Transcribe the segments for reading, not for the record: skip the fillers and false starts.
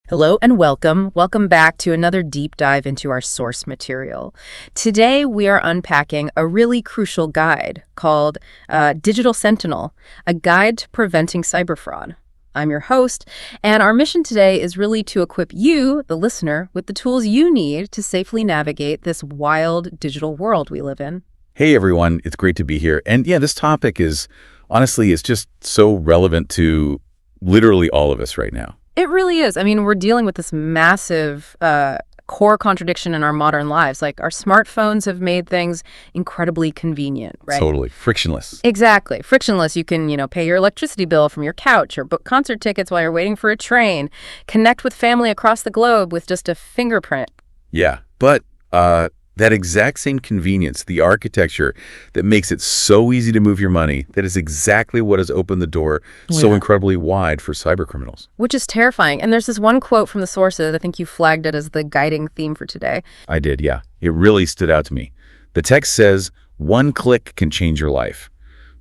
Hello and welcome. Welcome back to another deep dive into our source material. Today, we are unpacking a really crucial guide called Digital Sentinel, a guide to preventing cyber fraud. I'm your host, and our mission today is really to equip you, the listener, with the tools you need to safely navigate this wild digital world we live in. Hey, everyone. It's great to be here. And yeah, this topic is, honestly, it's just so relevant to literally all of us right now. It really is. I mean, we're dealing with this massive core contradiction in our modern lives. Like, our smartphones have made things incredibly convenient, right? Totally. Frictionless. Exactly. Frictionless. You can, pay your electricity bill from your couch or book concert tickets while you're waiting for a train, connect with family across the globe with just a fingerprint. Yeah. But that exact same convenience, the architecture that makes it so easy to move your money, that is exactly what has opened the door so incredibly wide for cybercriminals. Which is terrifying. And there's this one quote from the sources. I think you flagged it as the guiding theme for today. I did, yeah. It really stood out to me. The text says, one click can change your life,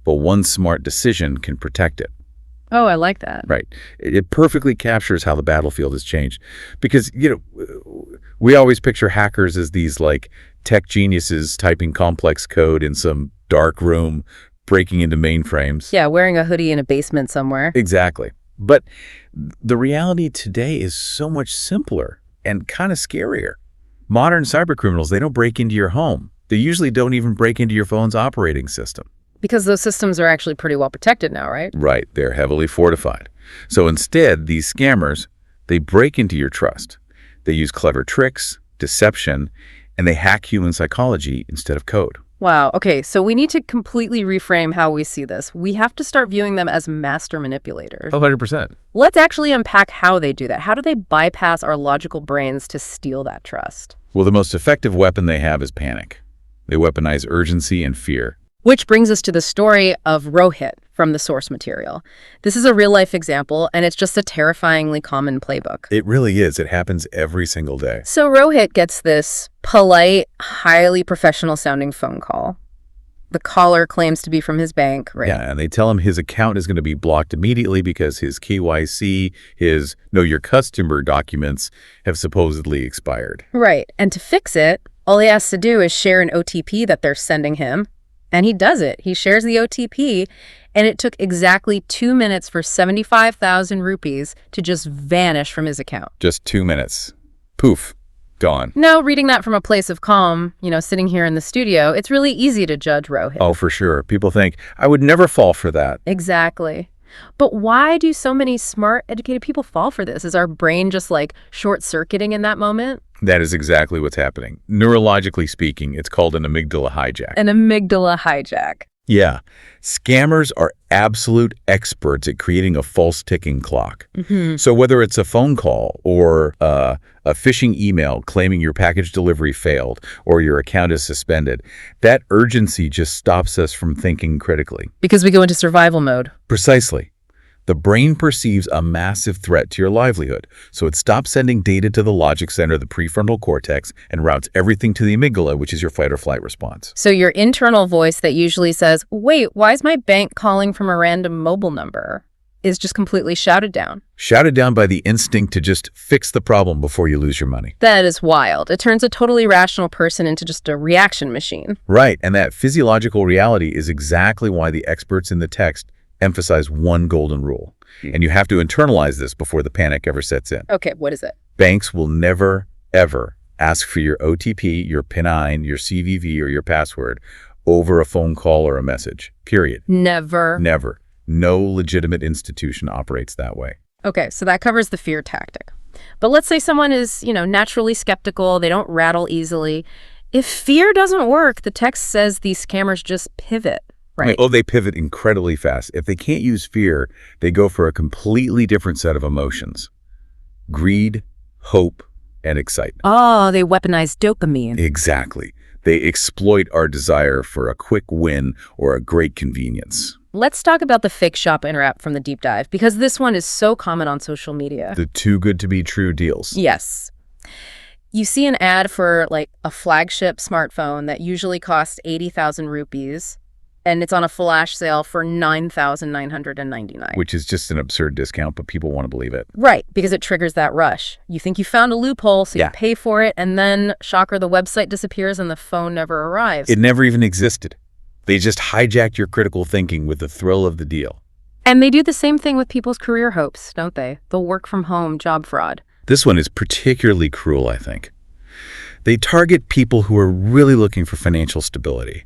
but one smart decision can protect it. Oh, I like that. Right. It perfectly captures how the battlefield has changed. Because, we always picture hackers as these, tech geniuses typing complex code in some dark room, breaking into mainframes. Yeah, wearing a hoodie in a basement somewhere. Exactly. But the reality today is so much simpler and kind of scarier. Modern cybercriminals, they don't break into your home. They usually don't even break into your phone's operating system. Because those systems are actually pretty well protected now, right? Right. They're heavily fortified. So instead, these scammers, they break into your trust. They use clever tricks, deception, and they hack human psychology instead of code. Wow. Okay, so we need to completely reframe how we see this. We have to start viewing them as master manipulators. 100%. Let's actually unpack how they do that. How do they bypass our logical brains to steal that trust? Well, the most effective weapon they have is panic. They weaponize urgency and fear. Which brings us to the story of Rohit from the source material. This is a real-life example, and it's just a terrifyingly common playbook. It really is. It happens every single day. So Rohit gets this polite, highly professional-sounding phone call. The caller claims to be from his bank, right? Yeah, and they tell him his account is going to be blocked immediately because his KYC, his Know Your Customer documents have supposedly expired. Right, and to fix it, all he has to do is share an OTP that they're sending him. And he does it. He shares the OTP, and it took exactly 2 minutes for 75,000 rupees to just vanish from his account. Just 2 minutes. Poof. Gone. Now, reading that from a place of calm, sitting here in the studio, it's really easy to judge Rohit. Oh, for sure. People think, I would never fall for that. Exactly. But why do so many smart, educated people fall for this? Is our brain just short-circuiting in that moment? That is exactly what's happening. Neurologically speaking, it's called an amygdala hijack. An amygdala hijack. Yeah. Scammers are absolute experts at creating a false ticking clock. Mm-hmm. So whether it's a phone call or a phishing email claiming your package delivery failed or your account is suspended, that urgency just stops us from thinking critically. Because we go into survival mode. Precisely. The brain perceives a massive threat to your livelihood, so it stops sending data to the logic center, the prefrontal cortex, and routes everything to the amygdala, which is your fight or flight response. So your internal voice that usually says, wait, why is my bank calling from a random mobile number, is just completely shouted down. Shouted down by the instinct to just fix the problem before you lose your money. That is wild. It turns a totally rational person into just a reaction machine. Right, and that physiological reality is exactly why the experts in the text emphasize one golden rule. And you have to internalize this before the panic ever sets in. Okay, what is it? Banks will never, ever ask for your OTP, your PIN, your CVV, or your password over a phone call or a message, period. Never. Never. No legitimate institution operates that way. Okay, so that covers the fear tactic. But let's say someone is, naturally skeptical, they don't rattle easily. If fear doesn't work, the text says these scammers just pivot. Right. Oh, they pivot incredibly fast. If they can't use fear, they go for a completely different set of emotions. Greed, hope, and excitement. Oh, they weaponize dopamine. Exactly. They exploit our desire for a quick win or a great convenience. Let's talk about the fake shop interrupt from the deep dive, because this one is so common on social media. The too good to be true deals. Yes. You see an ad for a flagship smartphone that usually costs 80,000 rupees. And it's on a flash sale for $9,999. Which is just an absurd discount, but people want to believe it. Right, because it triggers that rush. You think you found a loophole, so you pay for it, and then, shocker, the website disappears and the phone never arrives. It never even existed. They just hijacked your critical thinking with the thrill of the deal. And they do the same thing with people's career hopes, don't they? The work-from-home job fraud. This one is particularly cruel, I think. They target people who are really looking for financial stability.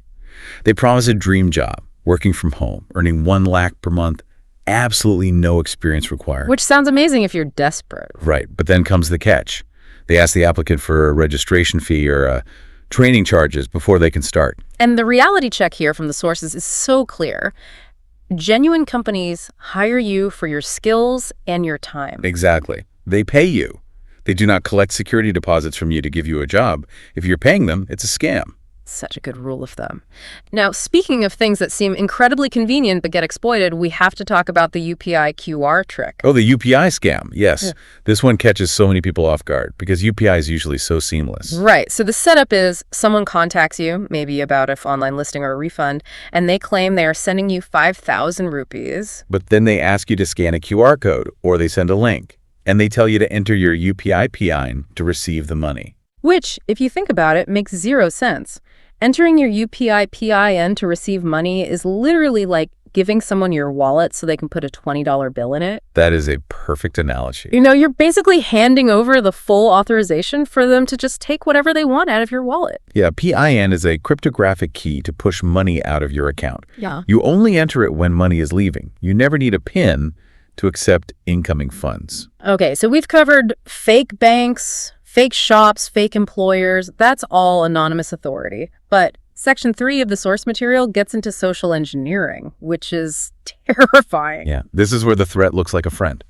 They promise a dream job, working from home, earning $1 lakh per month, absolutely no experience required. Which sounds amazing if you're desperate. Right, but then comes the catch. They ask the applicant for a registration fee or training charges before they can start. And the reality check here from the sources is so clear. Genuine companies hire you for your skills and your time. Exactly. They pay you. They do not collect security deposits from you to give you a job. If you're paying them, it's a scam. Such a good rule of thumb. Now, speaking of things that seem incredibly convenient but get exploited, we have to talk about the UPI QR trick. Oh, the UPI scam. Yes. Yeah. This one catches so many people off guard because UPI is usually so seamless. Right. So the setup is someone contacts you, maybe about an online listing or a refund, and they claim they are sending you 5,000 rupees. But then they ask you to scan a QR code or they send a link, and they tell you to enter your UPI PIN to receive the money. Which, if you think about it, makes zero sense. Entering your UPI PIN to receive money is literally like giving someone your wallet so they can put a $20 bill in it. That is a perfect analogy. You know, you're basically handing over the full authorization for them to just take whatever they want out of your wallet. Yeah, PIN is a cryptographic key to push money out of your account. Yeah. You only enter it when money is leaving. You never need a PIN to accept incoming funds. Okay, so we've covered fake banks, fake shops, fake employers. That's all anonymous authority. But Section 3 of the source material gets into social engineering, which is terrifying. Yeah, this is where the threat looks like a friend.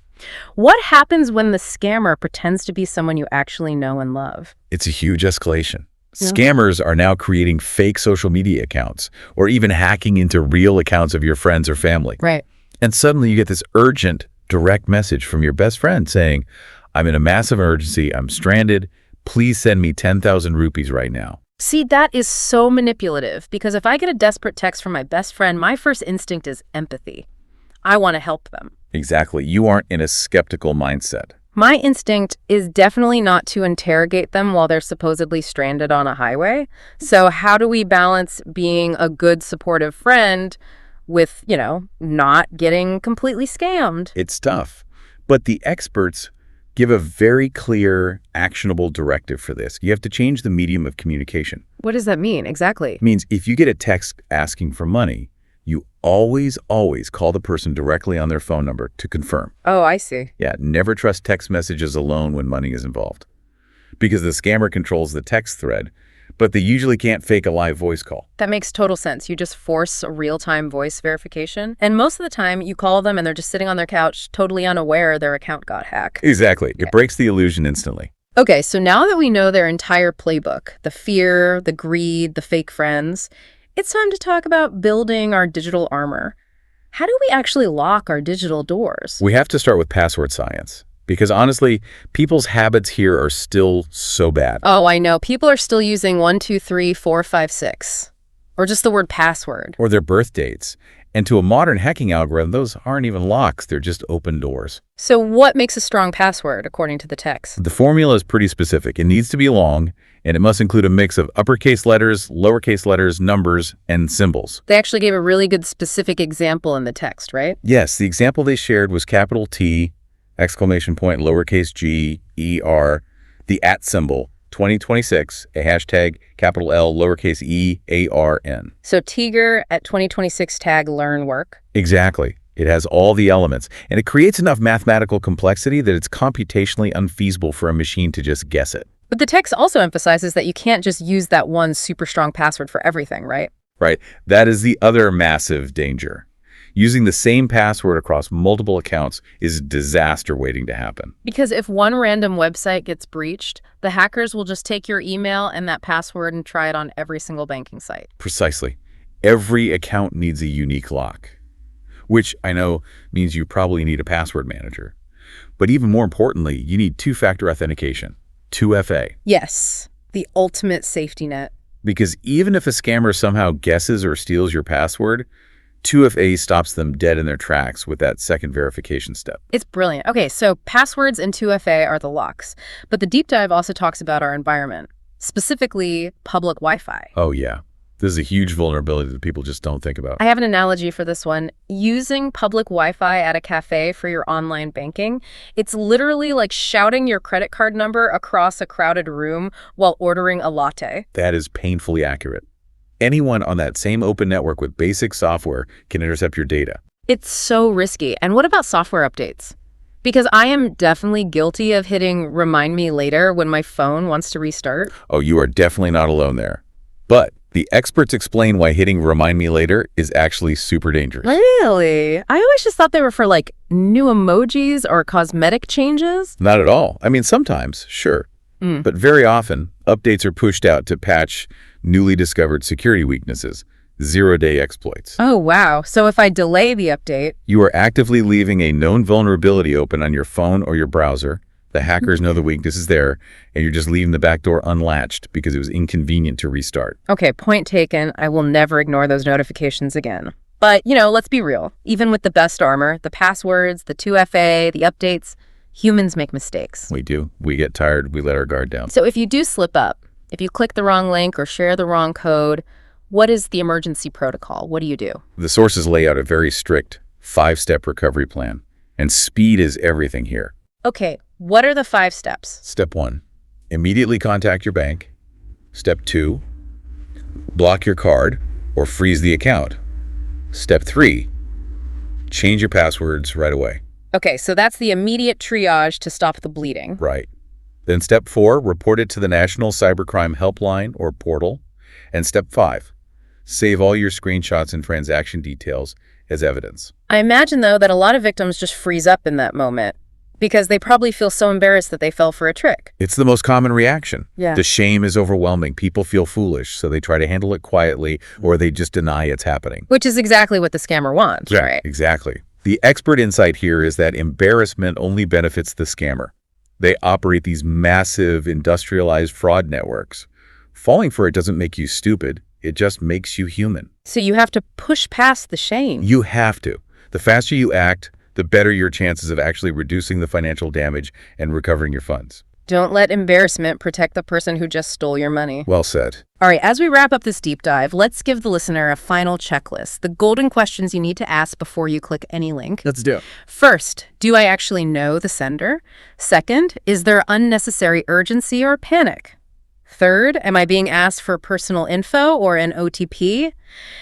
What happens when the scammer pretends to be someone you actually know and love? It's a huge escalation. Scammers are now creating fake social media accounts or even hacking into real accounts of your friends or family. Right. And suddenly you get this urgent, direct message from your best friend saying, I'm in a massive emergency, I'm stranded, please send me 10,000 rupees right now. See, that is so manipulative because if I get a desperate text from my best friend, my first instinct is empathy. I want to help them. Exactly. You aren't in a skeptical mindset. My instinct is definitely not to interrogate them while they're supposedly stranded on a highway. So how do we balance being a good, supportive friend with, not getting completely scammed? It's tough. But the experts give a very clear, actionable directive for this. You have to change the medium of communication. What does that mean exactly? It means if you get a text asking for money, you always call the person directly on their phone number to confirm. Oh, I see. Yeah, never trust text messages alone when money is involved. Because the scammer controls the text thread, but they usually can't fake a live voice call. That makes total sense. You just force a real-time voice verification. And most of the time, you call them and they're just sitting on their couch, totally unaware their account got hacked. Exactly. It breaks the illusion instantly. Okay, so now that we know their entire playbook, the fear, the greed, the fake friends, it's time to talk about building our digital armor. How do we actually lock our digital doors? We have to start with password science. Because honestly, people's habits here are still so bad. Oh, I know. People are still using 1, 2, 3, 4, 5, 6. Or just the word password. Or their birth dates. And to a modern hacking algorithm, those aren't even locks. They're just open doors. So what makes a strong password, according to the text? The formula is pretty specific. It needs to be long, and it must include a mix of uppercase letters, lowercase letters, numbers, and symbols. They actually gave a really good specific example in the text, right? Yes, the example they shared was capital T, exclamation point, lowercase g, ER, the @ symbol, 2026, a hashtag, capital L, lowercase e, ARN. So Tiger at 2026 tag learn work. Exactly. It has all the elements, and it creates enough mathematical complexity that it's computationally unfeasible for a machine to just guess it. But the text also emphasizes that you can't just use that one super strong password for everything, right? Right. That is the other massive danger. Using the same password across multiple accounts is a disaster waiting to happen. Because if one random website gets breached, the hackers will just take your email and that password and try it on every single banking site. Precisely. Every account needs a unique lock, which I know means you probably need a password manager. But even more importantly, you need two-factor authentication, 2FA. Yes, the ultimate safety net. because even if a scammer somehow guesses or steals your password, 2FA stops them dead in their tracks with that second verification step. It's brilliant. Okay, so passwords and 2FA are the locks, but the deep dive also talks about our environment, specifically public Wi-Fi. Oh, yeah. This is a huge vulnerability that people just don't think about. I have an analogy for this one. Using public Wi-Fi at a cafe for your online banking, it's literally like shouting your credit card number across a crowded room while ordering a latte. That is painfully accurate. Anyone on that same open network with basic software can intercept your data. It's so risky. And what about software updates? Because I am definitely guilty of hitting remind me later when my phone wants to restart. Oh, you are definitely not alone there. But the experts explain why hitting remind me later is actually super dangerous. Really? I always just thought they were for like new emojis or cosmetic changes. Not at all. I mean, sometimes, sure. But very often, updates are pushed out to patch newly discovered security weaknesses, zero-day exploits. Oh, wow. So if I delay the update, You are actively leaving a known vulnerability open on your phone or your browser. The hackers know the weakness is there, and you're just leaving the back door unlatched because it was inconvenient to restart. okay, point taken. I will never ignore those notifications again. But, let's be real. Even with the best armor, the passwords, the 2FA, the updates, humans make mistakes. We do. We get tired. We let our guard down. So if you do slip up, if you click the wrong link or share the wrong code, what is the emergency protocol? What do you do? The sources lay out a very strict 5-step recovery plan, and speed is everything here. Okay, what are the 5 steps? Step 1, immediately contact your bank. Step 2, block your card or freeze the account. Step 3, change your passwords right away. Okay, so that's the immediate triage to stop the bleeding. Right. Then step 4, report it to the National Cybercrime Helpline or portal. And step 5, save all your screenshots and transaction details as evidence. I imagine, though, that a lot of victims just freeze up in that moment because they probably feel so embarrassed that they fell for a trick. It's the most common reaction. Yeah. The shame is overwhelming. People feel foolish, so they try to handle it quietly or they just deny it's happening. Which is exactly what the scammer wants, right? Exactly. The expert insight here is that embarrassment only benefits the scammer. They operate these massive industrialized fraud networks. Falling for it doesn't make you stupid. It just makes you human. So you have to push past the shame. You have to. The faster you act, the better your chances of actually reducing the financial damage and recovering your funds. Don't let embarrassment protect the person who just stole your money. Well said. All right, as we wrap up this deep dive, let's give the listener a final checklist, the golden questions you need to ask before you click any link. Let's do it. First, do I actually know the sender? Second, is there unnecessary urgency or panic? Third, am I being asked for personal info or an OTP?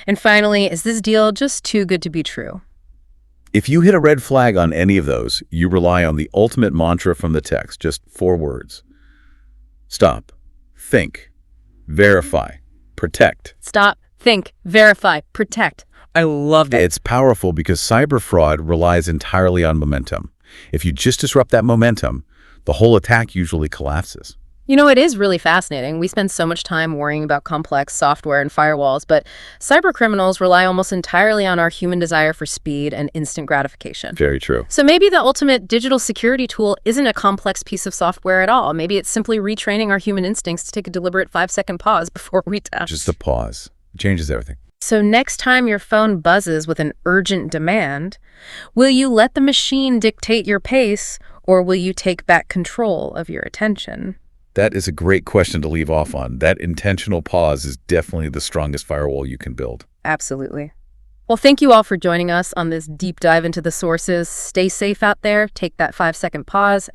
And finally, is this deal just too good to be true? If you hit a red flag on any of those, you rely on the ultimate mantra from the text, just 4 words. Stop, think, verify, protect. Stop, think, verify, protect. I loved it. It's powerful because cyber fraud relies entirely on momentum. If you just disrupt that momentum, the whole attack usually collapses. It is really fascinating. We spend so much time worrying about complex software and firewalls, but cybercriminals rely almost entirely on our human desire for speed and instant gratification. Very true. So maybe the ultimate digital security tool isn't a complex piece of software at all. Maybe it's simply retraining our human instincts to take a deliberate 5-second pause before we tap. Just a pause. It changes everything. So next time your phone buzzes with an urgent demand, will you let the machine dictate your pace, or will you take back control of your attention? That is a great question to leave off on. That intentional pause is definitely the strongest firewall you can build. Absolutely. Well, thank you all for joining us on this deep dive into the sources. Stay safe out there. Take that 5-second pause.